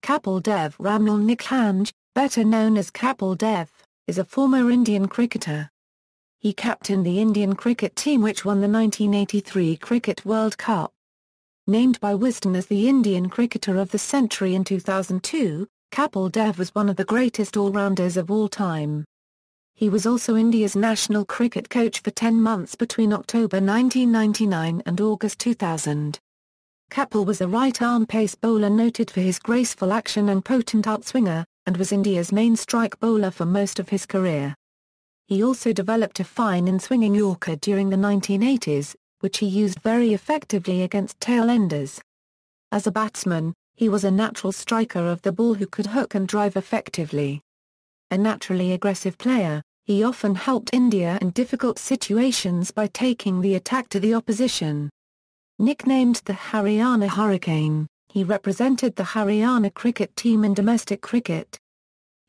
Kapil Dev Ramlal Nikhanj, better known as Kapil Dev, is a former Indian cricketer. He captained the Indian cricket team which won the 1983 Cricket World Cup. Named by Wisden as the Indian Cricketer of the Century in 2002, Kapil Dev was one of the greatest all-rounders of all time. He was also India's national cricket coach for 10 months between October 1999 and August 2000. Kapil was a right-arm pace bowler noted for his graceful action and potent outswinger, and was India's main strike bowler for most of his career. He also developed a fine inswinging Yorker during the 1980s, which he used very effectively against tail-enders. As a batsman, he was a natural striker of the ball who could hook and drive effectively. A naturally aggressive player, he often helped India in difficult situations by taking the attack to the opposition. Nicknamed the Haryana Hurricane, he represented the Haryana cricket team in domestic cricket.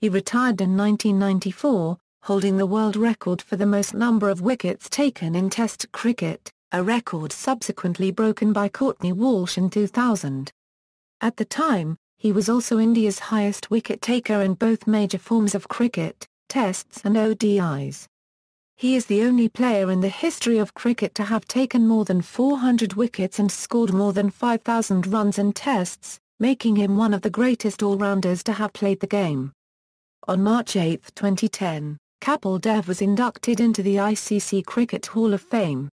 He retired in 1994, holding the world record for the most number of wickets taken in Test cricket, a record subsequently broken by Courtney Walsh in 2000. At the time, he was also India's highest wicket-taker in both major forms of cricket, Tests and ODIs. He is the only player in the history of cricket to have taken more than 400 wickets and scored more than 5,000 runs in Tests, making him one of the greatest all-rounders to have played the game. On March 8, 2010, Kapil Dev was inducted into the ICC Cricket Hall of Fame.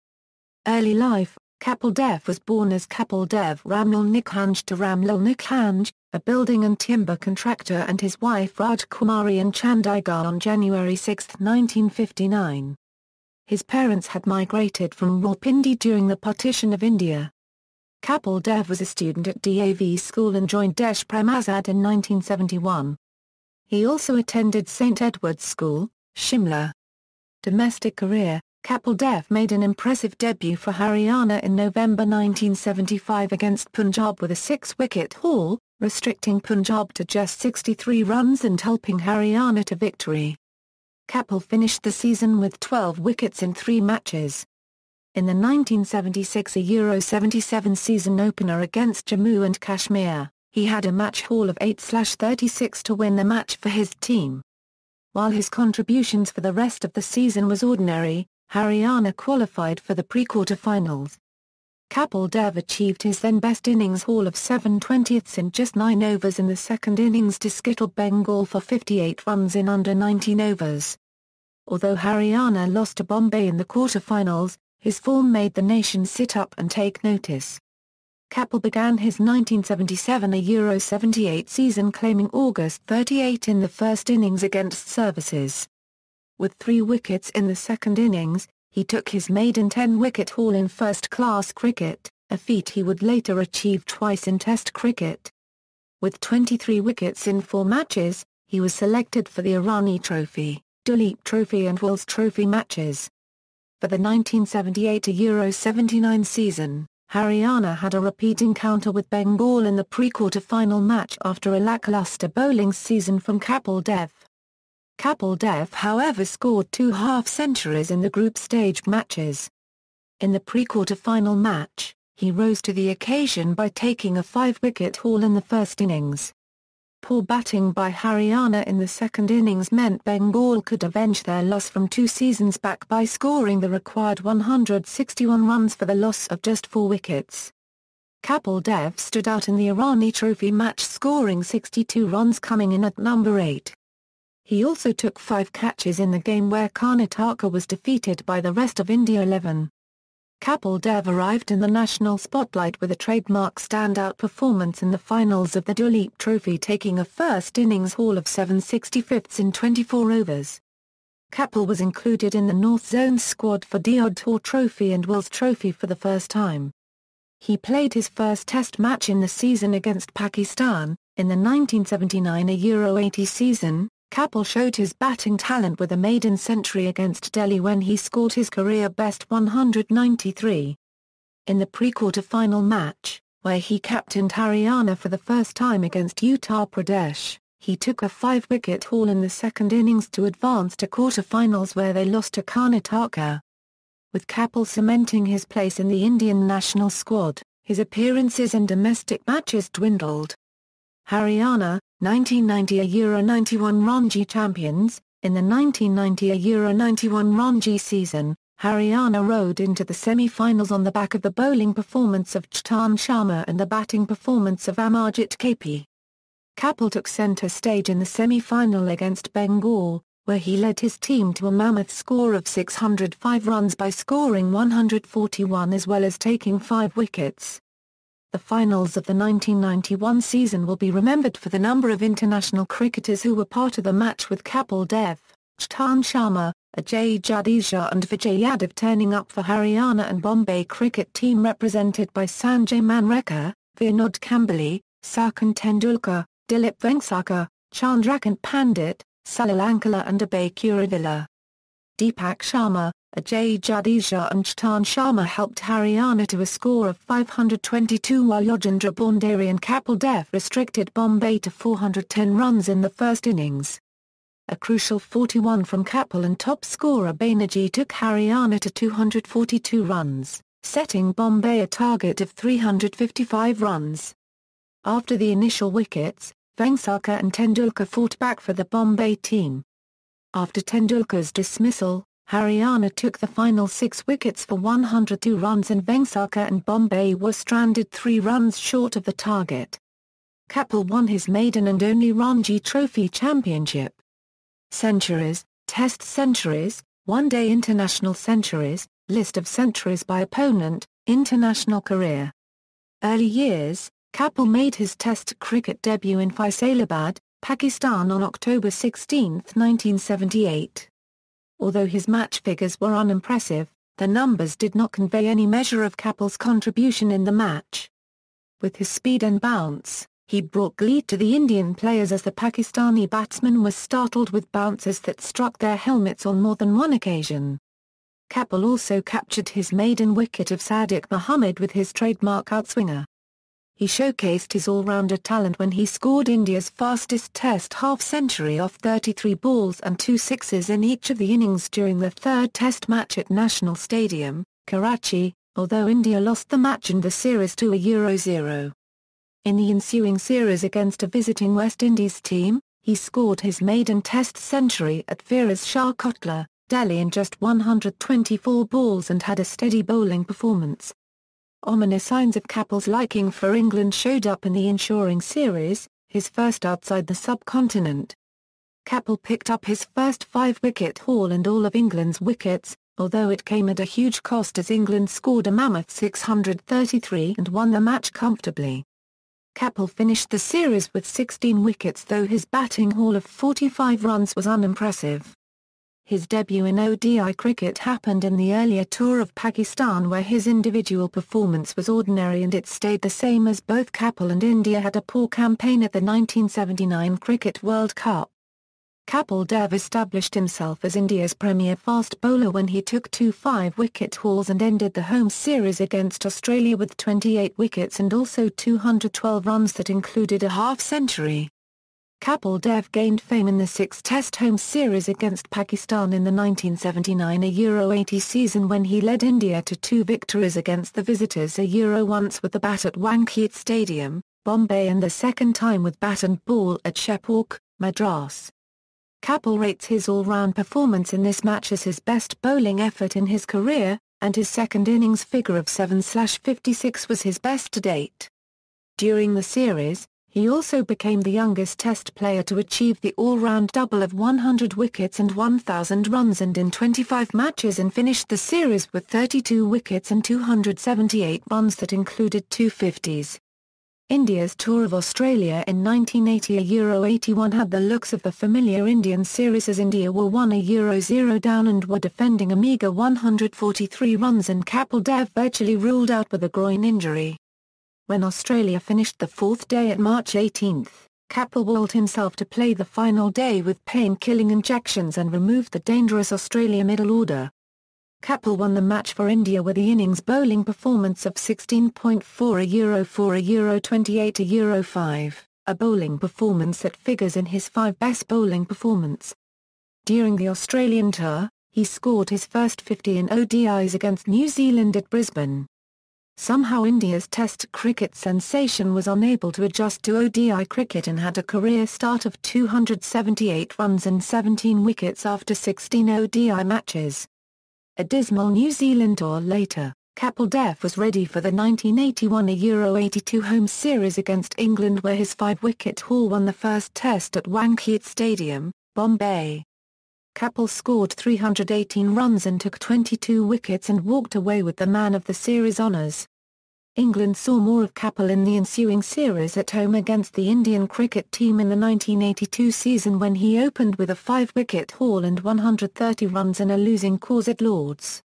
Early life: Kapil Dev was born as Kapil Dev Ramlal Nikhanj to Ramlal Nikhanj, a building and timber contractor, and his wife Rajkumari in Chandigarh on January 6, 1959. His parents had migrated from Rawalpindi during the partition of India. Kapil Dev was a student at DAV School and joined Desh Prem Azad in 1971. He also attended St Edward's School, Shimla. Domestic career: Kapil Dev made an impressive debut for Haryana in November 1975 against Punjab with a 6-wicket haul, restricting Punjab to just 63 runs and helping Haryana to victory. Kapil finished the season with 12 wickets in 3 matches. In the 1976 Euro 77 season opener against Jammu and Kashmir, he had a match haul of 8/36 to win the match for his team. While his contributions for the rest of the season was ordinary, Haryana qualified for the pre-quarter-finals. Kapil Dev achieved his then-best innings haul of 7/20 in just 9 overs in the second innings to skittle Bengal for 58 runs in under 19 overs. Although Haryana lost to Bombay in the quarter-finals, his form made the nation sit up and take notice. Kapil began his 1977 Euro 78 season claiming August 38 in the first innings against Services. With 3 wickets in the second innings, he took his maiden 10-wicket haul in first-class cricket, a feat he would later achieve twice in Test cricket. With 23 wickets in 4 matches, he was selected for the Irani Trophy, Duleep Trophy and Wills Trophy matches. For the 1978 Euro 79 season, Haryana had a repeat encounter with Bengal in the pre-quarter-final match after a lackluster bowling season from Kapil Dev. Kapil Dev however scored 2 half-centuries in the group stage matches. In the pre-quarter-final match, he rose to the occasion by taking a 5-wicket haul in the first innings. Poor batting by Haryana in the second innings meant Bengal could avenge their loss from 2 seasons back by scoring the required 161 runs for the loss of just 4 wickets. Kapil Dev stood out in the Irani Trophy match scoring 62 runs coming in at number 8. He also took 5 catches in the game where Karnataka was defeated by the rest of India 11. Kapil Dev arrived in the national spotlight with a trademark standout performance in the finals of the Duleep Trophy, taking a first innings haul of 7/65 in 24 overs. Kapil was included in the North Zone squad for Deodhar Trophy and Wills Trophy for the first time. He played his first Test match in the season against Pakistan. In the 1979 Euro 80 season, Kapil showed his batting talent with a maiden century against Delhi when he scored his career-best 193. In the pre-quarter-final match, where he captained Haryana for the first time against Uttar Pradesh, he took a 5-wicket haul in the second innings to advance to quarter-finals where they lost to Karnataka. With Kapil cementing his place in the Indian national squad, his appearances in domestic matches dwindled. Haryana, 1990 Euro 91 Ranji champions. In the 1990 Euro 91 Ranji season, Haryana rode into the semi-finals on the back of the bowling performance of Chetan Sharma and the batting performance of Amarjit Kapi. Kapil took centre stage in the semi-final against Bengal, where he led his team to a mammoth score of 605 runs by scoring 141 as well as taking 5 wickets. The finals of the 1991 season will be remembered for the number of international cricketers who were part of the match, with Kapil Dev, Chetan Sharma, Ajay Jadeja and Vijay Yadav turning up for Haryana and Bombay cricket team represented by Sanjay Manrekar, Vinod Kambli, Sachin Tendulkar, Dilip Vengsarkar, Chandrakant Pandit, Salil Ankala and Abhay Kuravilla. Deepak Sharma, Ajay Jadeja and Chetan Sharma helped Haryana to a score of 522 while Yojendra Bhandari and Kapil Dev restricted Bombay to 410 runs in the first innings. A crucial 41 from Kapil and top scorer Banerjee took Haryana to 242 runs, setting Bombay a target of 355 runs. After the initial wickets, Vengsarkar and Tendulkar fought back for the Bombay team. After Tendulkar's dismissal, Haryana took the final 6 wickets for 102 runs and Vengsarkar and Bombay were stranded 3 runs short of the target. Kapil won his maiden and only Ranji Trophy championship. Centuries, Test centuries, One-Day international centuries, list of centuries by opponent, international career. Early years, Kapil made his Test cricket debut in Faisalabad, Pakistan on October 16, 1978. Although his match figures were unimpressive, the numbers did not convey any measure of Kapil's contribution in the match. With his speed and bounce, he brought glee to the Indian players as the Pakistani batsman was startled with bounces that struck their helmets on more than one occasion. Kapil also captured his maiden wicket of Sadiq Mohammed with his trademark outswinger. He showcased his all-rounder talent when he scored India's fastest Test half-century off 33 balls and 2 sixes in each of the innings during the third Test match at National Stadium, Karachi, although India lost the match in the series to a 0-0. In the ensuing series against a visiting West Indies team, he scored his maiden Test century at Firoz Shah Kotla, Delhi in just 124 balls and had a steady bowling performance. Ominous signs of Kapil's liking for England showed up in the ensuing series, his first outside the subcontinent. Kapil picked up his first 5-wicket haul and all of England's wickets, although it came at a huge cost as England scored a mammoth 633 and won the match comfortably. Kapil finished the series with 16 wickets, though his batting haul of 45 runs was unimpressive. His debut in ODI cricket happened in the earlier tour of Pakistan, where his individual performance was ordinary and it stayed the same as both Kapil and India had a poor campaign at the 1979 Cricket World Cup. Kapil Dev established himself as India's premier fast bowler when he took 2 5-wicket hauls and ended the home series against Australia with 28 wickets and also 212 runs that included a half-century. Kapil Dev gained fame in the 6-Test home series against Pakistan in the 1979 Euro 80 season when he led India to 2 victories against the visitors once with the bat at Wankhede Stadium, Bombay, and the second time with bat and ball at Sheppark, Madras. Kapil rates his all-round performance in this match as his best bowling effort in his career, and his second innings figure of 7/56 was his best to date. During the series, he also became the youngest Test player to achieve the all-round double of 100 wickets and 1,000 runs and in 25 matches, and finished the series with 32 wickets and 278 runs that included 2 50s. India's tour of Australia in 1980 Euro 81 had the looks of the familiar Indian series as India were 1-0 down and were defending a meagre 143 runs, and Kapil Dev virtually ruled out with a groin injury. When Australia finished the 4th day at March 18, Kapil willed himself to play the final day with pain-killing injections and removed the dangerous Australia middle order. Kapil won the match for India with the innings bowling performance of 16.4 for Euro 28 Euro 5, a bowling performance that figures in his 5 best bowling performance. During the Australian tour, he scored his first 50 in ODIs against New Zealand at Brisbane. Somehow India's Test cricket sensation was unable to adjust to ODI cricket and had a career start of 278 runs and 17 wickets after 16 ODI matches. A dismal New Zealand tour later, Kapil Dev was ready for the 1981 Euro 82 home series against England, where his 5-wicket haul won the first Test at Wankhede Stadium, Bombay. Kapil scored 318 runs and took 22 wickets and walked away with the man of the series honours. England saw more of Kapil in the ensuing series at home against the Indian cricket team in the 1982 season, when he opened with a 5-wicket haul and 130 runs in a losing cause at Lord's.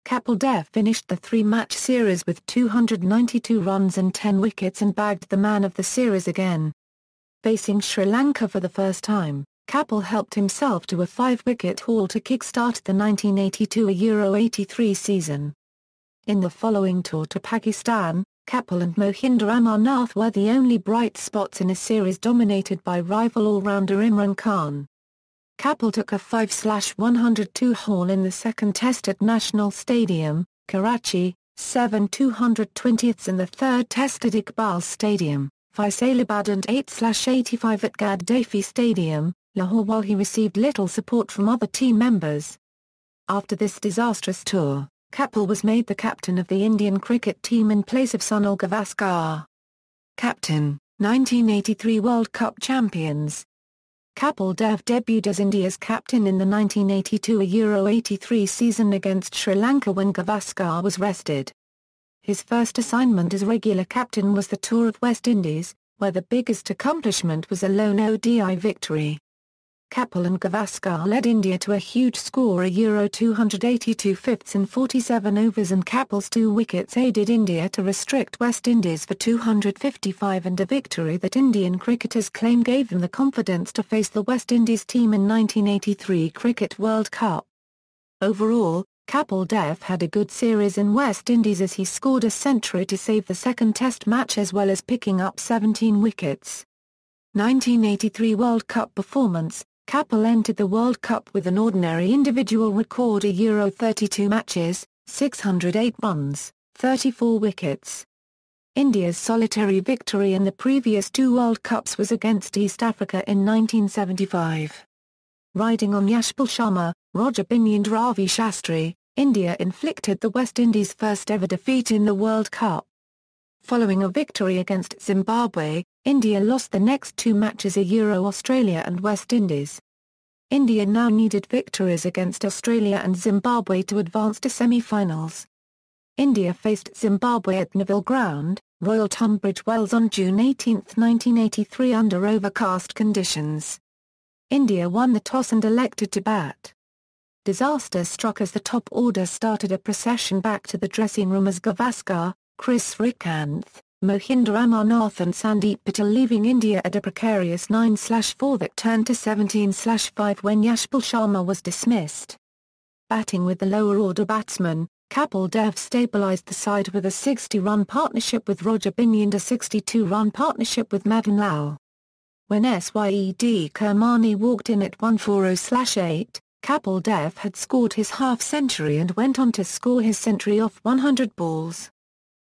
Kapil Dev finished the 3-match series with 292 runs and 10 wickets and bagged the man of the series again. Facing Sri Lanka for the first time, Kapil helped himself to a 5-wicket haul to kick-start the 1982 Euro 83 season. In the following tour to Pakistan, Kapil and Mohinder Amarnath were the only bright spots in a series dominated by rival all-rounder Imran Khan. Kapil took a 5/102 haul in the second Test at National Stadium, Karachi, 7 220ths in the third Test at Iqbal Stadium, Faisalabad, and 8/85 at Gaddafi Stadium, Lahore, while he received little support from other team members. After this disastrous tour, Kapil was made the captain of the Indian cricket team in place of Sunil Gavaskar. Captain, 1983 World Cup champions. Kapil Dev debuted as India's captain in the 1982 Euro 83 season against Sri Lanka when Gavaskar was rested. His first assignment as regular captain was the tour of West Indies, where the biggest accomplishment was a lone ODI victory. Kapil and Gavaskar led India to a huge score, a Euro 282 fifths in 47 overs, and Kapil's 2 wickets aided India to restrict West Indies for 255, and a victory that Indian cricketers claim gave them the confidence to face the West Indies team in 1983 Cricket World Cup. Overall, Kapil Dev had a good series in West Indies as he scored a century to save the second Test match as well as picking up 17 wickets. 1983 World Cup performance. Kapil entered the World Cup with an ordinary individual record, a Euro 32 matches, 608 runs, 34 wickets. India's solitary victory in the previous 2 World Cups was against East Africa in 1975. Riding on Yashpal Sharma, Roger Binny and Ravi Shastri, India inflicted the West Indies' first ever defeat in the World Cup. Following a victory against Zimbabwe, India lost the next 2 matches, a Euro Australia and West Indies. India now needed victories against Australia and Zimbabwe to advance to semi-finals. India faced Zimbabwe at Neville Ground, Royal Tunbridge Wells on June 18, 1983 under overcast conditions. India won the toss and elected to bat. Disaster struck as the top order started a procession back to the dressing room as Gavaskar, Chris Srikanth, Mohinder Amarnath and Sandeep Patel leaving India at a precarious 9/4 that turned to 17/5 when Yashpal Sharma was dismissed. Batting with the lower order batsmen, Kapil Dev stabilised the side with a 60-run partnership with Roger Binny and a 62-run partnership with Madan Lal. When Syed Kermani walked in at 140/8, Kapil Dev had scored his half-century and went on to score his century off 100 balls.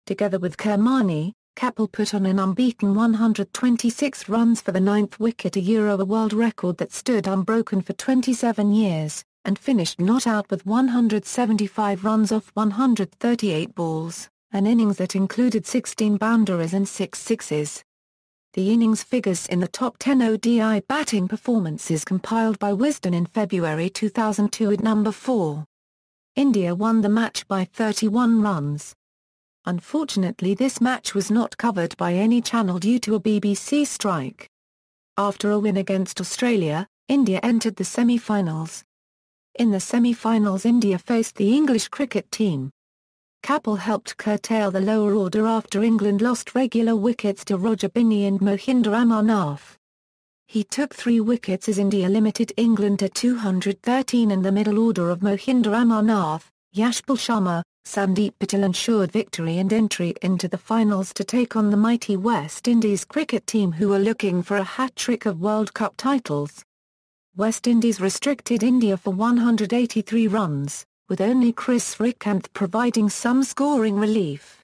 Together with Kermani, Kapil put on an unbeaten 126 runs for the 9th wicket, a Euro, a world record that stood unbroken for 27 years, and finished not out with 175 runs off 138 balls, an innings that included 16 boundaries and 6 sixes. The innings figures in the top 10 ODI batting performances compiled by Wisden in February 2002 at number 4. India won the match by 31 runs. Unfortunately, this match was not covered by any channel due to a BBC strike. After a win against Australia, India entered the semi-finals. In the semi-finals, India faced the English cricket team. Kapil helped curtail the lower order after England lost regular wickets to Roger Binny and Mohinder Amarnath. He took 3 wickets as India limited England to 213, and the middle order of Mohinder Amarnath, Yashpal Sharma, Sandeep Patel ensured victory and entry into the finals to take on the mighty West Indies cricket team, who were looking for a hat-trick of World Cup titles. West Indies restricted India for 183 runs, with only Chris Srikanth providing some scoring relief.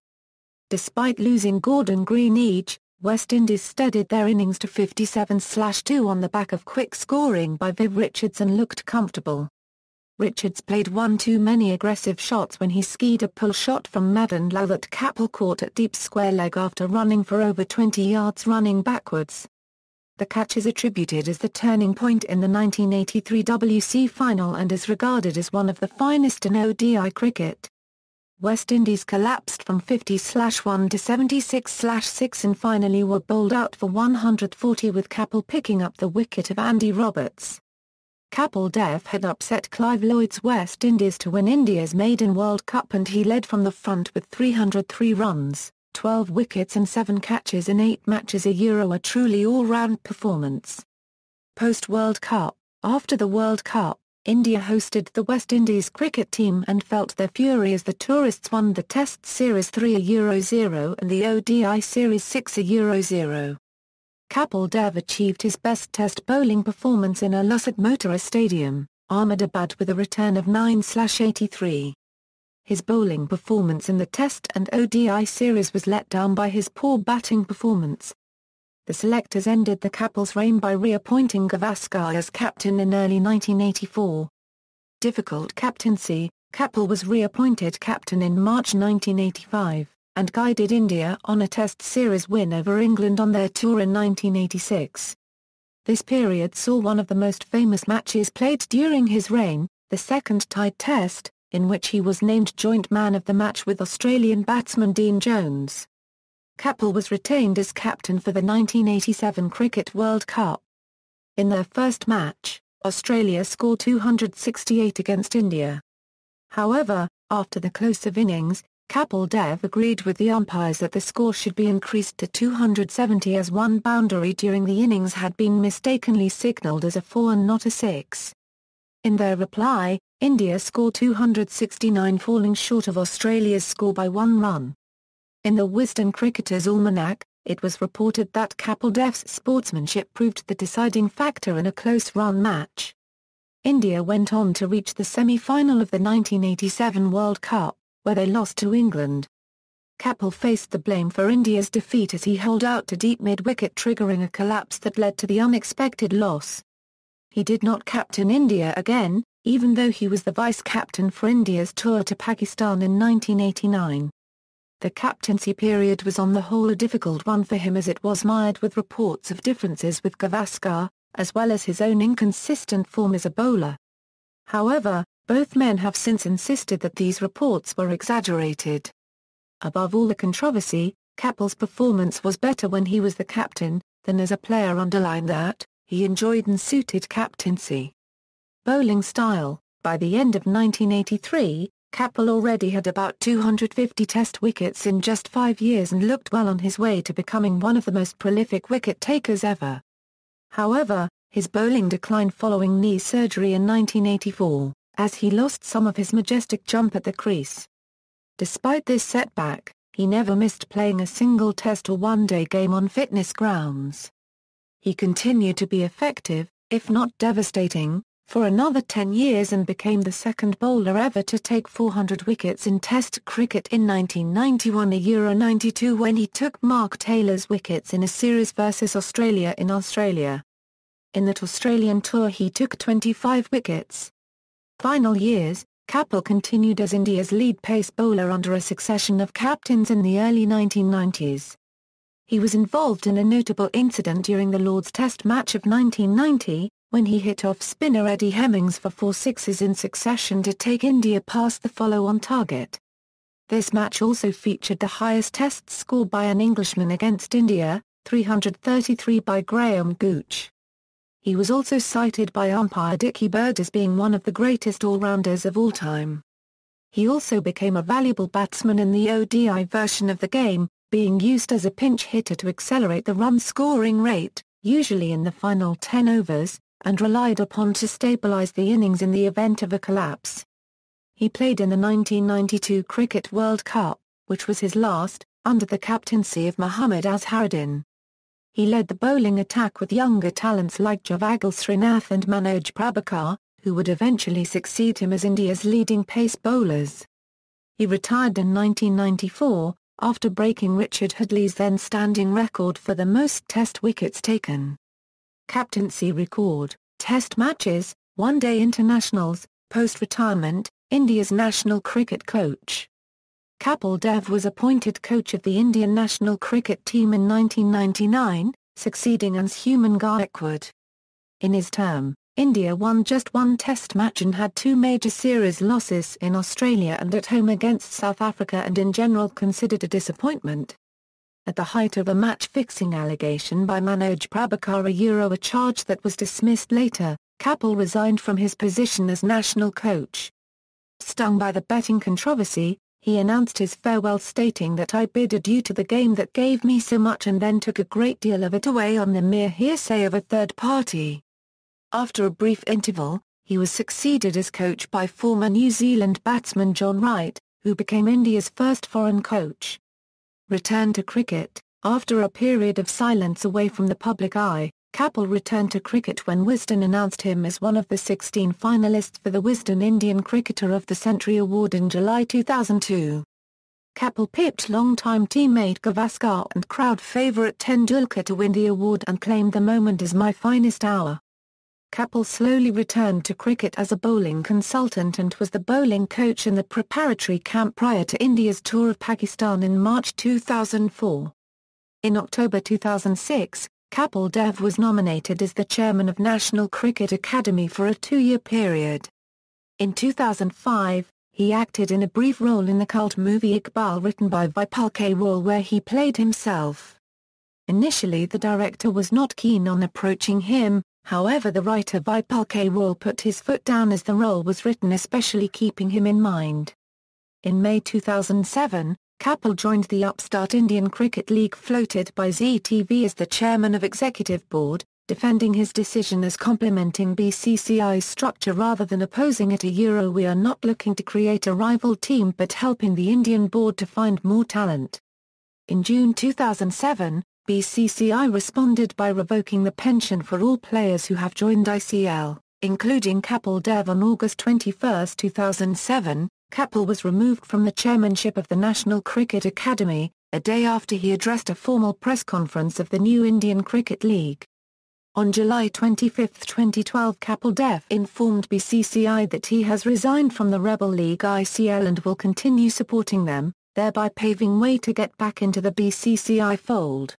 Despite losing Gordon Greenidge, West Indies steadied their innings to 57/2 on the back of quick scoring by Viv Richards and looked comfortable. Richards played one too many aggressive shots when he skied a pull shot from Madan Lal that Kapil caught at deep square leg after running for over 20 yards running backwards. The catch is attributed as the turning point in the 1983 WC final and is regarded as one of the finest in ODI cricket. West Indies collapsed from 50/1 to 76/6 and finally were bowled out for 140 with Kapil picking up the wicket of Andy Roberts. Kapil Dev had upset Clive Lloyd's West Indies to win India's maiden World Cup and he led from the front with 303 runs, 12 wickets and 7 catches in 8 matches, a truly all-round performance. Post-World Cup, after the World Cup, India hosted the West Indies cricket team and felt their fury as the tourists won the Test Series 3-0 and the ODI Series 6-0. Kapil Dev achieved his best Test bowling performance in a loss at Motera Stadium, Ahmedabad with a return of 9/83. His bowling performance in the Test and ODI series was let down by his poor batting performance. The selectors ended the Kapil's reign by reappointing Gavaskar as captain in early 1984. Difficult captaincy, Kapil was reappointed captain in March 1985, and guided India on a Test series win over England on their tour in 1986. This period saw one of the most famous matches played during his reign, the second tied Test, in which he was named joint man of the match with Australian batsman Dean Jones. Kapil was retained as captain for the 1987 Cricket World Cup. In their first match, Australia scored 268 against India. However, after the close of innings, Kapil Dev agreed with the umpires that the score should be increased to 270 as one boundary during the innings had been mistakenly signalled as a 4 and not a 6. In their reply, India scored 269, falling short of Australia's score by 1 run. In the Wisden Cricketer's Almanac, it was reported that Kapil Dev's sportsmanship proved the deciding factor in a close-run match. India went on to reach the semi-final of the 1987 World Cup, where they lost to England. Kapil faced the blame for India's defeat as he holed out to deep mid-wicket, triggering a collapse that led to the unexpected loss. He did not captain India again, even though he was the vice-captain for India's tour to Pakistan in 1989. The captaincy period was on the whole a difficult one for him as it was mired with reports of differences with Gavaskar, as well as his own inconsistent form as a bowler. However, both men have since insisted that these reports were exaggerated. Above all the controversy, Kapil's performance was better when he was the captain, than as a player, underlined that he enjoyed and suited captaincy. Bowling style: by the end of 1983, Kapil already had about 250 Test wickets in just 5 years and looked well on his way to becoming one of the most prolific wicket-takers ever. However, his bowling declined following knee surgery in 1984, as he lost some of his majestic jump at the crease. Despite this setback, he never missed playing a single Test or one-day game on fitness grounds. He continued to be effective, if not devastating, for another 10 years and became the second bowler ever to take 400 wickets in Test cricket in 1991-92 when he took Mark Taylor's wickets in a series versus Australia in Australia. In that Australian tour he took 25 wickets. Final years, Kapil continued as India's lead pace bowler under a succession of captains in the early 1990s. He was involved in a notable incident during the Lord's Test match of 1990, when he hit off spinner Eddie Hemmings for 4 sixes in succession to take India past the follow-on target. This match also featured the highest Test score by an Englishman against India, 333 by Graham Gooch. He was also cited by umpire Dickie Bird as being one of the greatest all-rounders of all time. He also became a valuable batsman in the ODI version of the game, being used as a pinch hitter to accelerate the run-scoring rate, usually in the final 10 overs, and relied upon to stabilise the innings in the event of a collapse. He played in the 1992 Cricket World Cup, which was his last, under the captaincy of Mohammad Azharuddin. He led the bowling attack with younger talents like Javagal Srinath and Manoj Prabhakar, who would eventually succeed him as India's leading pace bowlers. He retired in 1994, after breaking Richard Hadley's then standing record for the most Test wickets taken. Captaincy record, Test matches, one-day internationals, post-retirement, India's national cricket coach. Kapil Dev was appointed coach of the Indian national cricket team in 1999, succeeding Anshuman Gaikwad. In his term, India won just one Test match and had two major series losses in Australia and at home against South Africa, and in general considered a disappointment. At the height of a match-fixing allegation by Manoj Prabhakar, a charge that was dismissed later, Kapil resigned from his position as national coach. Stung by the betting controversy, he announced his farewell, stating that "I bid adieu to the game that gave me so much and then took a great deal of it away on the mere hearsay of a third party." After a brief interval, he was succeeded as coach by former New Zealand batsman John Wright, who became India's first foreign coach. Return to cricket. After a period of silence away from the public eye, Kapil returned to cricket when Wisden announced him as one of the 16 finalists for the Wisden Indian Cricketer of the Century Award in July 2002. Kapil pipped long-time teammate Gavaskar and crowd favourite Tendulkar to win the award and claimed the moment as "my finest hour." Kapil slowly returned to cricket as a bowling consultant and was the bowling coach in the preparatory camp prior to India's tour of Pakistan in March 2004. In October 2006, Kapil Dev was nominated as the chairman of National Cricket Academy for a 2-year period. In 2005, he acted in a brief role in the cult movie Iqbal, written by Vipul K. Roy, where he played himself. Initially, the director was not keen on approaching him. However, the writer Vipul K. Roy put his foot down as the role was written especially keeping him in mind. In May 2007, Kapil joined the upstart Indian Cricket League floated by Zee TV as the chairman of executive board, defending his decision as complementing BCCI's structure rather than opposing it. "We are not looking to create a rival team but helping the Indian board to find more talent." In June 2007, BCCI responded by revoking the pension for all players who have joined ICL, including Kapil Dev. On August 21, 2007, Kapil was removed from the chairmanship of the National Cricket Academy, a day after he addressed a formal press conference of the new Indian Cricket League. On July 25, 2012, Kapil Dev informed BCCI that he has resigned from the Rebel League ICL and will continue supporting them, thereby paving way to get back into the BCCI fold.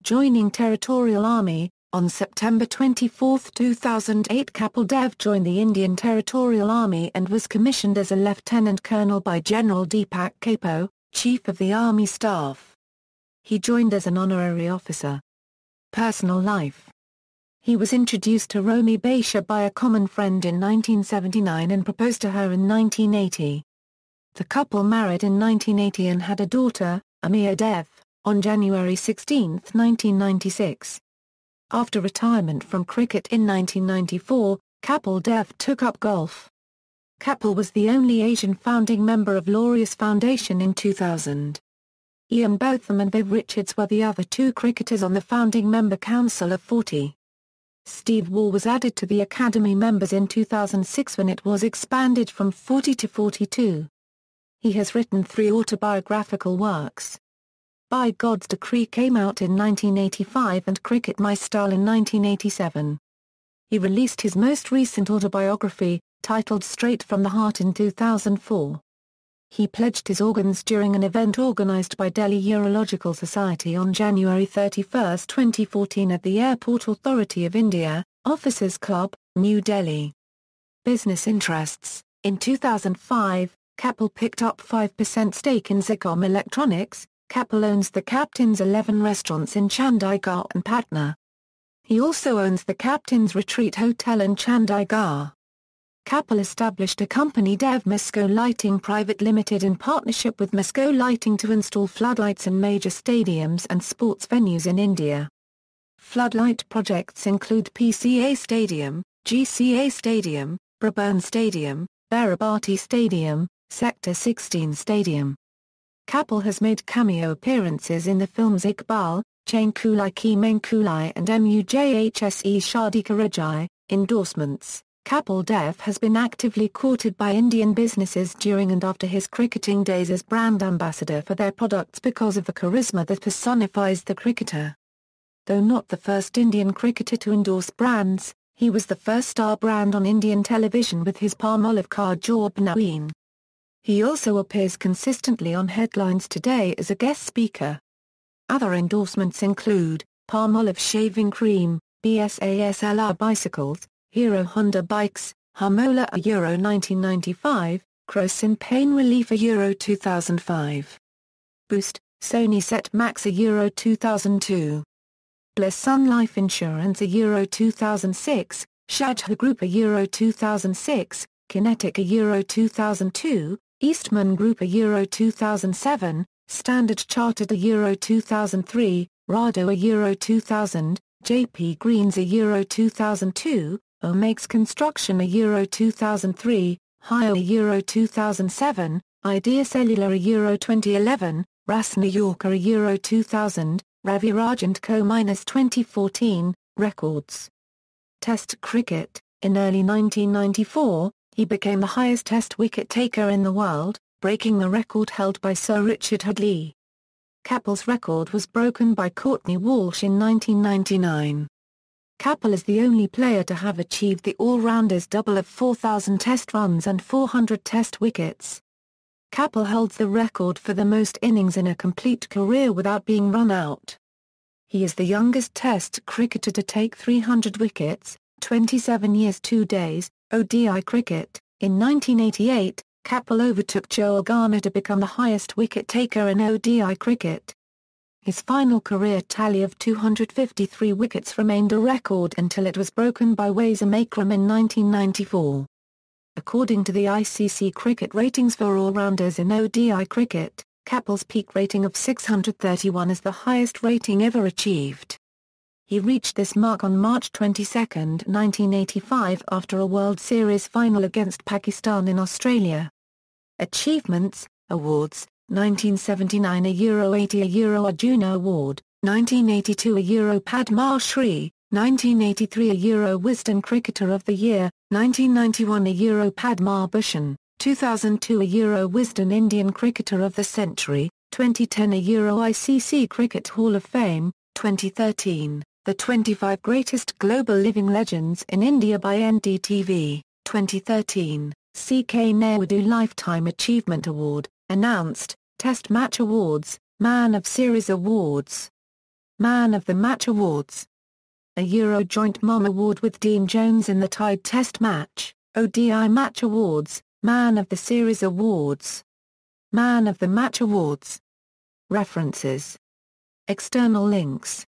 Joining Territorial Army. On September 24, 2008, Kapil Dev joined the Indian Territorial Army and was commissioned as a lieutenant colonel by General Deepak Kapoor, Chief of the Army Staff. He joined as an honorary officer. Personal life. He was introduced to Romi Baisha by a common friend in 1979 and proposed to her in 1980. The couple married in 1980 and had a daughter, Amia Dev, on January 16, 1996. After retirement from cricket in 1994, Kapil Dev took up golf. Kapil was the only Asian founding member of Laureus Foundation in 2000. Ian Botham and Viv Richards were the other two cricketers on the founding member council of 40. Steve Waugh was added to the Academy members in 2006 when it was expanded from 40 to 42. He has written 3 autobiographical works. By God's Decree came out in 1985 and Cricket My Style in 1987. He released his most recent autobiography, titled Straight from the Heart, in 2004. He pledged his organs during an event organized by Delhi Urological Society on January 31, 2014 at the Airport Authority of India, Officers Club, New Delhi. Business interests. In 2005, Kapil picked up 5% stake in Zicom Electronics. Kapil owns the Captain's 11 restaurants in Chandigarh and Patna. He also owns the Captain's Retreat Hotel in Chandigarh. Kapil established a company, Dev Misco Lighting Private Limited, in partnership with Misco Lighting to install floodlights in major stadiums and sports venues in India. Floodlight projects include PCA Stadium, GCA Stadium, Brabourne Stadium, Barabati Stadium, Sector 16 Stadium. Kapil has made cameo appearances in the films Iqbal, Chain Kulai Ki Main Kulai and Mujhse Shadi Karajai. Endorsements. Kapil Dev has been actively courted by Indian businesses during and after his cricketing days as brand ambassador for their products because of the charisma that personifies the cricketer. Though not the first Indian cricketer to endorse brands, he was the first star brand on Indian television with his Palmolive car Job Naween. He also appears consistently on headlines today as a guest speaker. Other endorsements include Palmolive shaving cream, BSASLR bicycles, Hero Honda bikes, Harmola a Euro 1995, Crocin Pain Relief a Euro 2005. Boost, Sony Set Max a Euro 2002. Bliss Sun Life Insurance a Euro 2006, Shajha Group a Euro 2006, Kinetic a Euro 2002, Eastman Group a Euro 2007, Standard Chartered a Euro 2003, Rado a Euro 2000, JP Greens a Euro 2002, Omakes Construction a Euro 2003, Hio a Euro 2007, Idea Cellular a Euro 2011, RAS New Yorker a Euro 2000, Ravi Raj & Co. -2014, Records. Test cricket. In early 1994, he became the highest Test wicket taker in the world, breaking the record held by Sir Richard Hadlee. Kapil's record was broken by Courtney Walsh in 1999. Kapil is the only player to have achieved the all-rounders double of 4,000 Test runs and 400 Test wickets. Kapil holds the record for the most innings in a complete career without being run out. He is the youngest Test cricketer to take 300 wickets, 27 years 2 days, ODI cricket. In 1988, Kapil overtook Joel Garner to become the highest wicket taker in ODI cricket. His final career tally of 253 wickets remained a record until it was broken by Wasim Akram in 1994. According to the ICC cricket ratings for all-rounders in ODI cricket, Kapil's peak rating of 631 is the highest rating ever achieved. He reached this mark on March 22, 1985 after a World Series final against Pakistan in Australia. Achievements, Awards, 1979 a Euro 80 a Euro Arjuna Award, 1982 a Euro Padma Shri, 1983 a Euro Wisden Cricketer of the Year, 1991 a Euro Padma Bhushan, 2002 a Euro Wisden Indian Cricketer of the Century, 2010 a Euro ICC Cricket Hall of Fame, 2013, The 25 Greatest Global Living Legends in India by NDTV, 2013, C.K. Naidu Lifetime Achievement Award, announced, Test Match Awards, Man of Series Awards. Man of the Match Awards. A Euro Joint Mom Award with Dean Jones in the tied Test match, ODI Match Awards, Man of the Series Awards. Man of the Match Awards. References. External links.